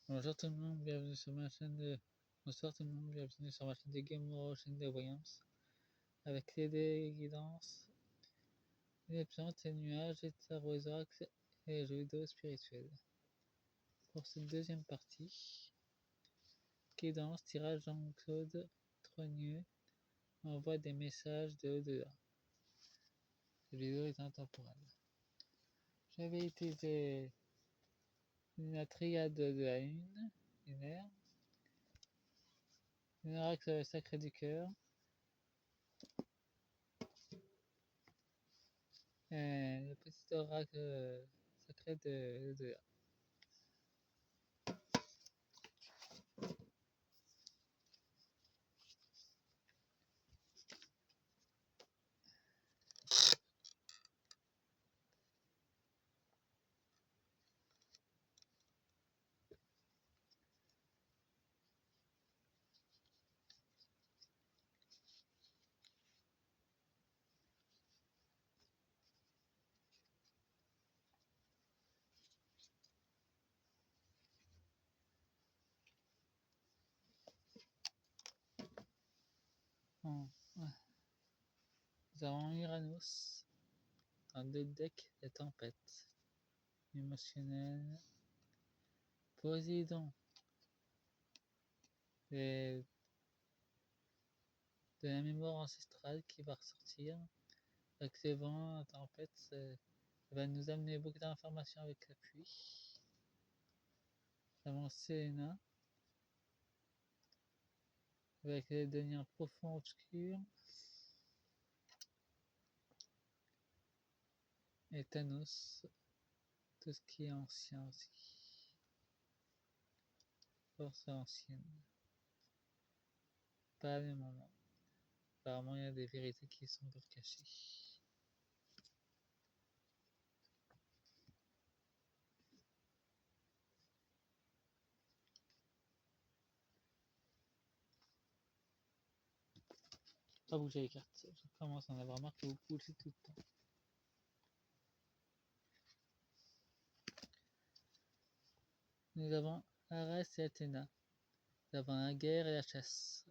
Bonjour tout le monde, bienvenue sur ma chaîne de... Bonsoir tout le monde, bienvenue sur ma chaîne de Game chaîne de voyance, avec les dés, guidances, les plantes, les nuages, les tarots, les oracles et les jeux vidéo spirituels. Pour cette deuxième partie, guidance, tirage Jean-Claude Trogneux envoie des messages de au-delà. Cette vidéo est intemporelle. J'avais utilisé la triade de la lune, lunaire, l'oracle sacré du cœur, le petit oracle sacré de l'au-delà. Bon, ouais. Nous avons Uranus dans deux decks de tempête. Émotionnel. Poséidon. Et de la mémoire ancestrale qui va ressortir. Avec les vents, la tempête, ça va nous amener beaucoup d'informations avec la pluie. Nous avons Selena. Avec les deniers profonds obscurs. Et Thanos. Tout ce qui est ancien aussi. Force ancienne. Pas le moment. Apparemment, il y a des vérités qui sont encore cachées. Pas bouger les cartes. Je commence à en avoir marre que vous bougez tout le temps. Nous avons Arès et Athéna. Nous avons la guerre et la chasse.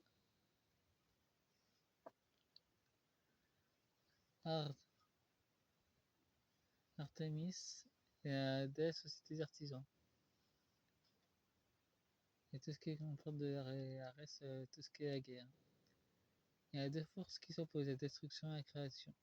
Artémis et la déesse aussi des artisans. Et tout ce qui comporte de Arès, tout ce qui est la guerre. Il y a deux forces qui s'opposent, la destruction et la création.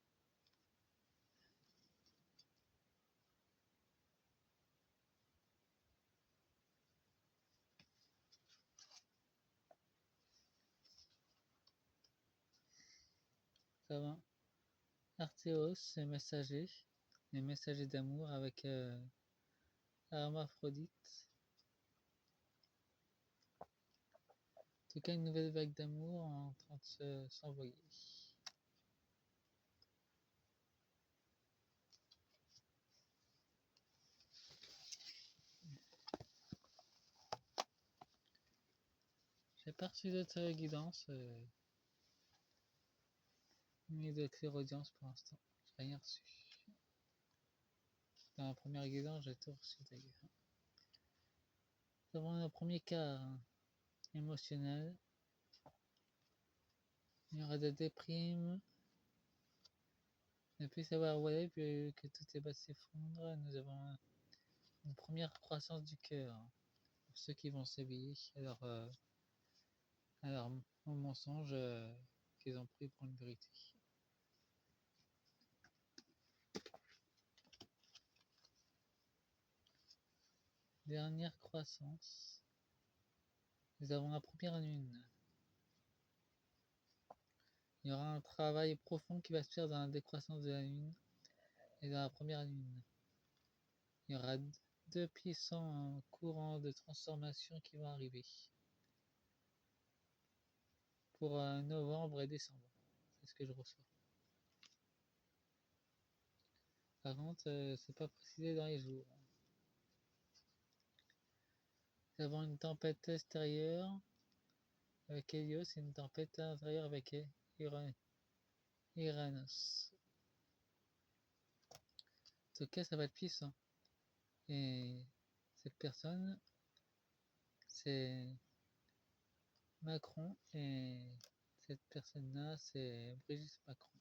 Nous avons Arthéos, les messagers d'amour avec Hermaphrodite. En tout cas, une nouvelle vague d'amour en train de s'envoyer. J'ai pas reçu d'autres guidances, ni de clairaudience pour l'instant. J'ai rien reçu. Dans la première guidance, j'ai tout reçu d'ailleurs. Nous avons le premier cas émotionnel. Il y aura des déprimes. Depuis savoir où aller, puis que tout est bas s'effondre, nous avons une première croissance du cœur. Pour ceux qui vont s'éveiller à leur mensonge qu'ils ont pris pour une vérité. Dernière croissance. Nous avons la première lune. Il y aura un travail profond qui va se faire dans la décroissance de la lune et dans la première lune. Il y aura deux puissants courants de transformation qui vont arriver pour novembre et décembre. C'est ce que je reçois. Par contre, c'est pas précisé dans les jours. Nous avons une tempête extérieure avec Hélios et une tempête intérieure avec Uranus. En tout cas, ça va être puissant. Et Cette personne, c'est Macron et cette personne-là, c'est Brigitte Macron.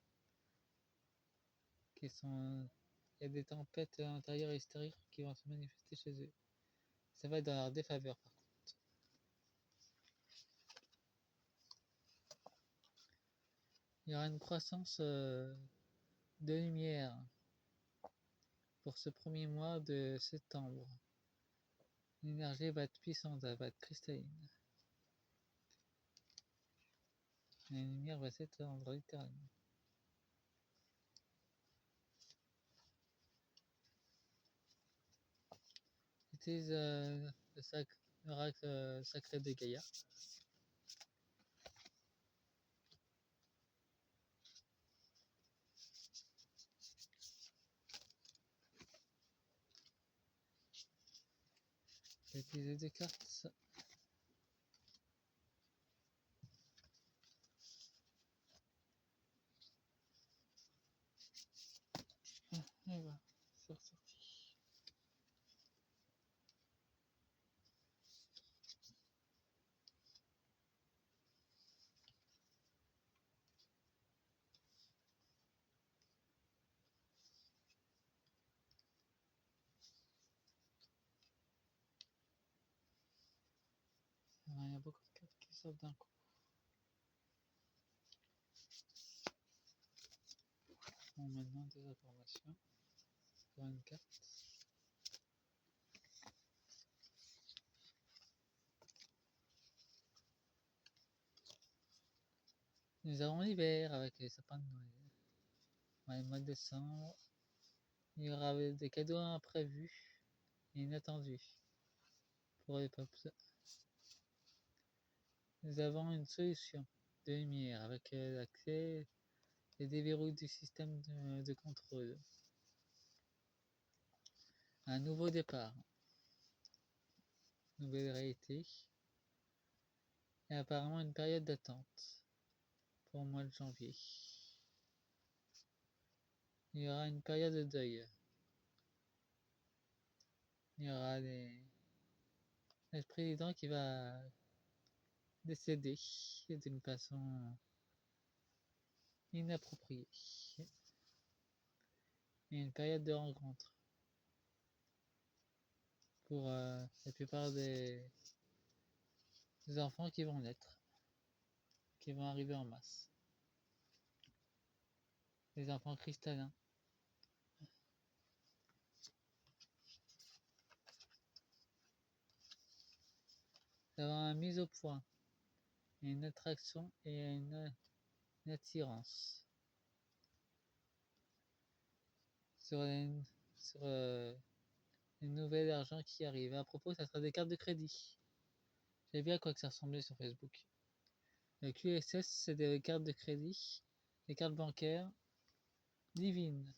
Il y a des tempêtes intérieures et extérieures qui vont se manifester chez eux. Ça va être dans leur défaveur par contre. Il y aura une croissance de lumière pour ce premier mois de septembre. L'énergie va être puissante, elle va être cristalline. La lumière va s'étendre littéralement. Utilise l'oracle sacré de Gaïa. Je vais utiliser des cartes. Et voilà, c'est ressorti. Il y a beaucoup de cartes qui sortent d'un coup. Bon, maintenant des informations sur une carte. Nous avons l'hiver avec les sapins de Noël. Ouais, le mois de décembre, il y aura des cadeaux imprévus et inattendus pour les peuples. Nous avons une solution de lumière avec l'accès et déverrouille du système de contrôle. Un nouveau départ, nouvelle réalité et apparemment une période d'attente pour le mois de janvier. Il y aura une période de deuil. Il y aura le président qui va décéder d'une façon inappropriée. Et une période de rencontre pour la plupart des enfants qui vont naître, qui vont arriver en masse. Les enfants cristallins. D'avoir une mise au point, une attraction et une attirance sur une nouvelle argent qui arrive. À propos, ça sera des cartes de crédit. J'ai vu à quoi que ça ressemblait sur Facebook. Le QSS, c'est des cartes de crédit, des cartes bancaires divines.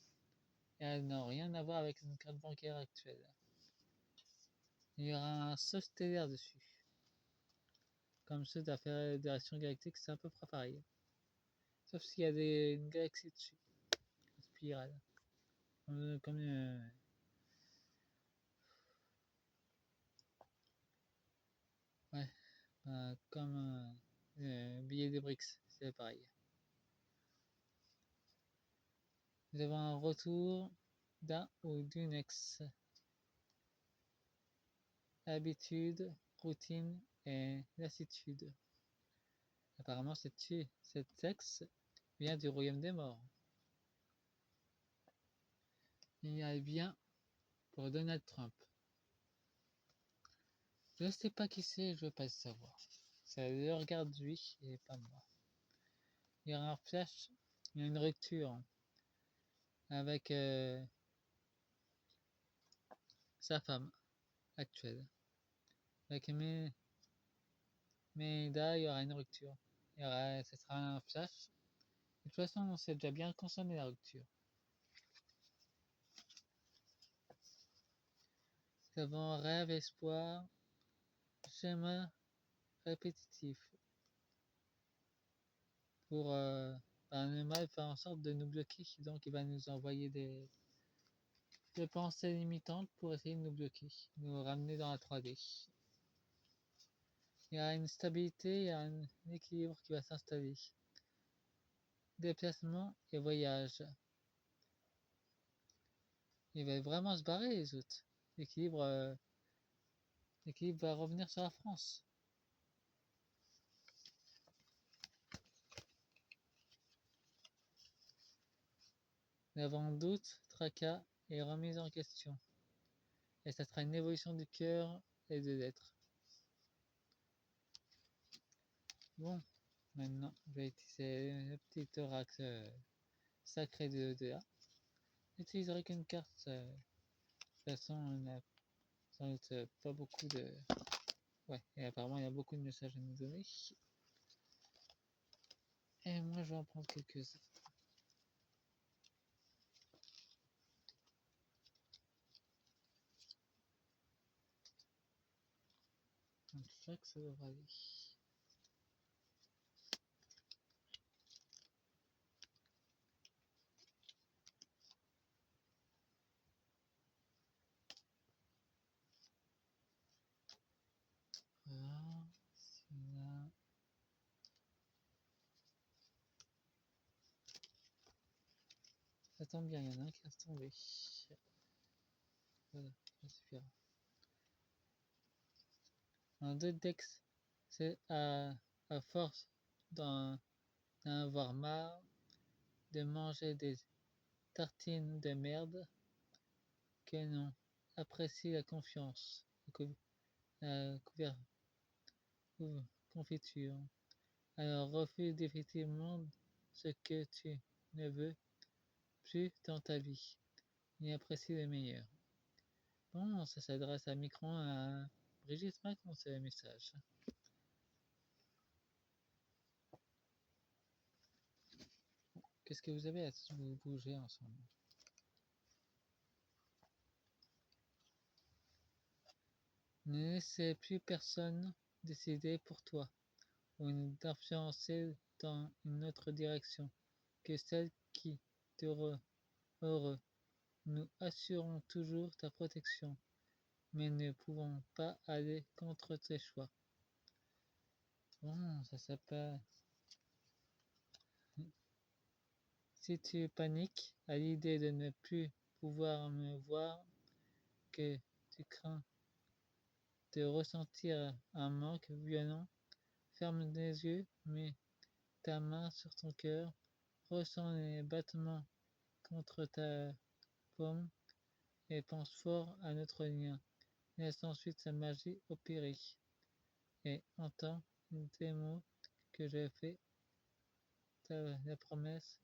Et elles n'ont rien à voir avec une carte bancaire actuelle. Il y aura un saut stellaire dessus. Comme ceux de la Fédération Galactique, c'est à peu près pareil. Sauf s'il y a une galaxie dessus. Une spirale. Ouais, comme un billet de BRICS, c'est pareil. Nous avons un retour d'un ou d'une ex. Habitude, routine et lassitude. Apparemment, cet ex vient du royaume des morts. Il y a bien pour Donald Trump. Je ne sais pas qui c'est, je veux pas le savoir. Ça le regarde lui et pas moi. Il y a un flash, il y a une rupture avec sa femme actuelle. Avec Meida, il y aura une rupture. Ce sera un flash. De toute façon, on s'est déjà bien consommé la rupture. Nous avons rêve, espoir, schéma répétitif. Pour le mal faire en sorte de nous bloquer, donc il va nous envoyer de pensées limitantes pour essayer de nous bloquer, nous ramener dans la 3D. Il y a une stabilité, il y a un équilibre qui va s'installer. Déplacement et voyage. Il va vraiment se barrer les autres. L'équilibre va revenir sur la France. L'avant-doute, tracas et remise en question. Et ça sera une évolution du cœur et de l'être. Bon, maintenant, je vais utiliser le petit thorax sacré de l'au-delà. J'utiliserai qu'une carte. De toute façon, on a sans doute pas beaucoup de... Ouais, et apparemment, il y a beaucoup de messages à nous donner. Et moi, je vais en prendre quelques-uns. Donc, ça que ça devrait aller. Voilà, celui-là. Ça tombe bien, il y en a un qui va tomber. Voilà, ça suffira. Un deux decks, c'est à force d'en avoir marre de manger des tartines de merde que l'on apprécie la confiance, la confiture. Alors refuse définitivement ce que tu ne veux plus dans ta vie et apprécie le meilleur. Bon, ça s'adresse à Micron, à Brigitte Macron, c'est le message. Qu'est-ce que vous avez à vous bouger ensemble? Ne laissez plus personne décider pour toi ou t'influencer dans une autre direction que celle qui te rend heureux. Nous assurons toujours ta protection, mais ne pouvons pas aller contre tes choix. Bon, ça s'appelle... Si tu paniques à l'idée de ne plus pouvoir me voir, que tu crains de ressentir un manque violent, ferme les yeux, mets ta main sur ton cœur, ressens les battements contre ta paume et pense fort à notre lien. Laisse ensuite sa magie opérer et entends tes mots que j'ai fait, la promesse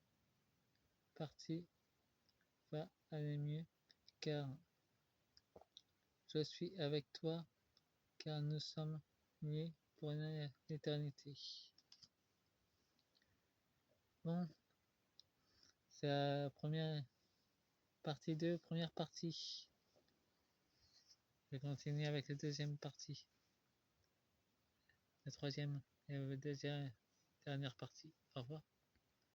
partie va aller mieux car je suis avec toi car nous sommes liés pour l'éternité. Bon, c'est la première partie 2, première partie. Je vais continuer avec la deuxième partie. La troisième et la deuxième dernière partie. Au revoir.